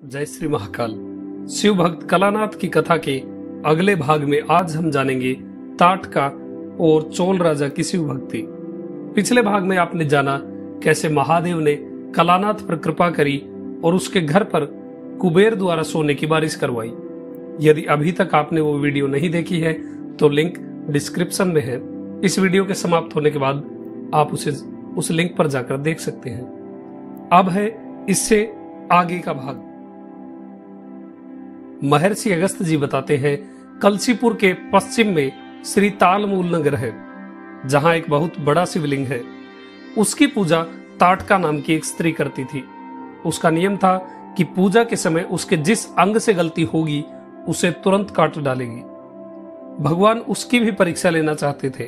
जय श्री महाकाल। शिव भक्त कलानाथ की कथा के अगले भाग में आज हम जानेंगे ताटका और चोल राजा की शिव भक्ति। पिछले भाग में आपने जाना कैसे महादेव ने कलानाथ पर कृपा करी और उसके घर पर कुबेर द्वारा सोने की बारिश करवाई। यदि अभी तक आपने वो वीडियो नहीं देखी है तो लिंक डिस्क्रिप्शन में है। इस वीडियो के समाप्त होने के बाद आप उस लिंक पर जाकर देख सकते हैं। अब है इससे आगे का भाग। महर्षि अगस्त जी बताते हैं कलसीपुर के पश्चिम में श्री तालमूल नगर है, जहां एक बहुत बड़ा शिवलिंग है। उसकी पूजा ताटका नाम की एक स्त्री करती थी। उसका नियम था कि पूजा के समय उसके जिस अंग से गलती होगी उसे तुरंत काट डालेगी। भगवान उसकी भी परीक्षा लेना चाहते थे।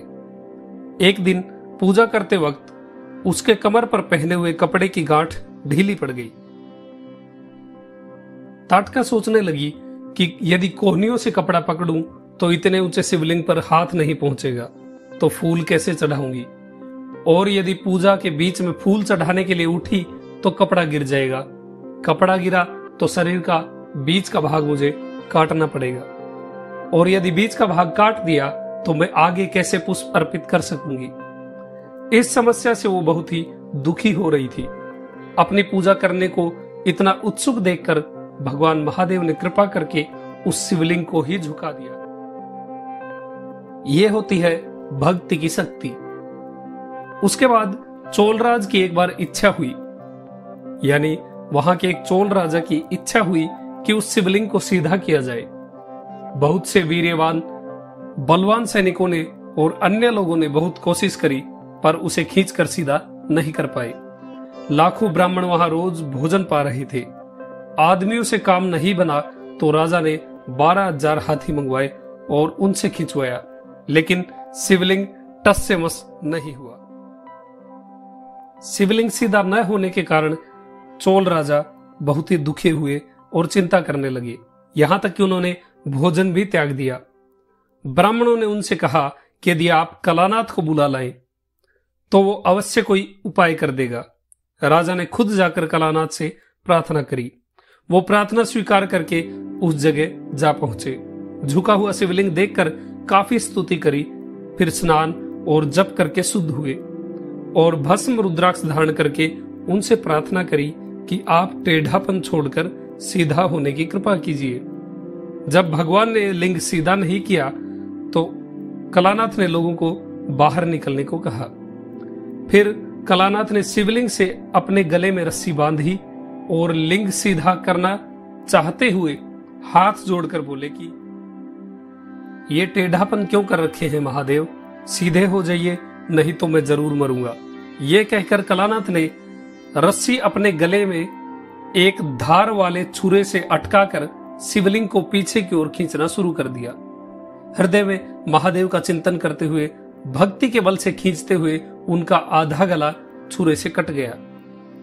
एक दिन पूजा करते वक्त उसके कमर पर पहने हुए कपड़े की गांठ ढीली पड़ गई। ताटका सोचने लगी कि यदि कोहनियों से कपड़ा पकड़ूं तो इतने ऊंचे शिवलिंग पर हाथ नहीं पहुंचेगा, तो फूल कैसे चढ़ाऊंगी, और यदि पूजा के बीच में फूल चढ़ाने के लिए उठी तो कपड़ा गिर जाएगा, कपड़ा गिरा तो शरीर का बीच का भाग मुझे काटना पड़ेगा, और यदि बीच का भाग काट दिया तो मैं आगे कैसे पुष्प अर्पित कर सकूंगी। इस समस्या से वो बहुत ही दुखी हो रही थी। अपनी पूजा करने को इतना उत्सुक देखकर भगवान महादेव ने कृपा करके उस शिवलिंग को ही झुका दिया। यह होती है भक्ति की शक्ति। उसके बाद चोलराज की एक बार इच्छा हुई, यानी वहां के एक चोल राजा की इच्छा हुई कि उस शिवलिंग को सीधा किया जाए। बहुत से वीर्यवान बलवान सैनिकों ने और अन्य लोगों ने बहुत कोशिश करी, पर उसे खींचकर सीधा नहीं कर पाए। लाखों ब्राह्मण वहां रोज भोजन पा रहे थे। आदमियों से काम नहीं बना तो राजा ने 12,000 हाथी मंगवाए और उनसे खिंचवाया, लेकिन शिवलिंग टस से मस नहीं हुआ। शिवलिंग सीधा न होने के कारण चोल राजा बहुत ही दुखी हुए और चिंता करने लगे। यहां तक कि उन्होंने भोजन भी त्याग दिया। ब्राह्मणों ने उनसे कहा कि यदि आप कलानाथ को बुला लाएं तो वो अवश्य कोई उपाय कर देगा। राजा ने खुद जाकर कलानाथ से प्रार्थना करी। वो प्रार्थना स्वीकार करके उस जगह जा पहुंचे। झुका हुआ शिवलिंग देखकर काफी स्तुति करी, फिर स्नान और जप करके शुद्ध हुए और भस्म रुद्राक्ष धारण करके उनसे प्रार्थना करी कि आप टेढ़ापन छोड़कर सीधा होने की कृपा कीजिए। जब भगवान ने लिंग सीधा नहीं किया तो कलानाथ ने लोगों को बाहर निकलने को कहा। फिर कलानाथ ने शिवलिंग से अपने गले में रस्सी बांधी और लिंग सीधा करना चाहते हुए हाथ जोड़कर बोले कि ये टेढ़ापन क्यों कर रखे हैं महादेव, सीधे हो जाइए, नहीं तो मैं जरूर मरूंगा। ये कहकर कलानाथ ने रस्सी अपने गले में एक धार वाले छुरे से अटकाकर शिवलिंग को पीछे की ओर खींचना शुरू कर दिया। हृदय में महादेव का चिंतन करते हुए भक्ति के बल से खींचते हुए उनका आधा गला छुरे से कट गया,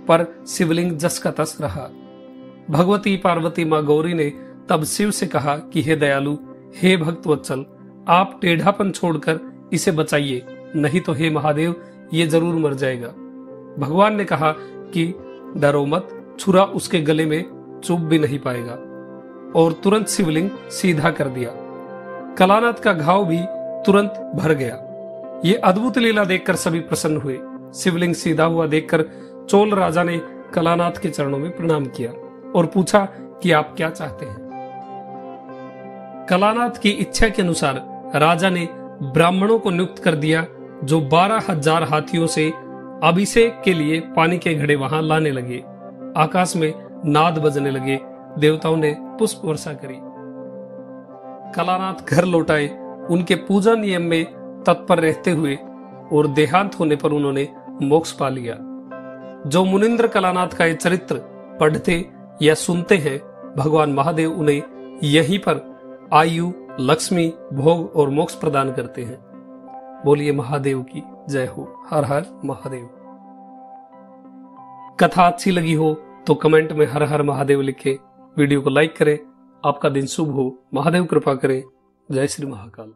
पर शिवलिंग जस का तस रहा। भगवती पार्वती मां गौरी ने तब शिव से कहा कि हे दयालु, हे भक्त वत्सल, आप टेढ़ापन छोड़कर इसे बचाइए, नहीं तो हे महादेव ये जरूर मर जाएगा। भगवान ने कहा कि डरो मत, छुरा उसके गले में चुभ भी नहीं पाएगा, और तुरंत शिवलिंग सीधा कर दिया। कलानाथ का घाव भी तुरंत भर गया। ये अद्भुत लीला देखकर सभी प्रसन्न हुए। शिवलिंग सीधा हुआ देखकर चोल राजा ने कलानाथ के चरणों में प्रणाम किया और पूछा कि आप क्या चाहते हैं। कलानाथ की इच्छा के अनुसार राजा ने ब्राह्मणों को नियुक्त कर दिया, जो 12,000 हाथियों से अभिषेक के लिए पानी के घड़े वहां लाने लगे। आकाश में नाद बजने लगे। देवताओं ने पुष्प वर्षा करी। कलानाथ घर लौटाए। उनके पूजा नियम में तत्पर रहते हुए और देहांत होने पर उन्होंने मोक्ष पा लिया। जो मुनिंद्र कलानाथ का ये चरित्र पढ़ते या सुनते हैं, भगवान महादेव उन्हें यहीं पर आयु, लक्ष्मी, भोग और मोक्ष प्रदान करते हैं। बोलिए महादेव की जय हो। हर हर महादेव। कथा अच्छी लगी हो तो कमेंट में हर हर महादेव लिखें। वीडियो को लाइक करें। आपका दिन शुभ हो। महादेव कृपा करें। जय श्री महाकाल।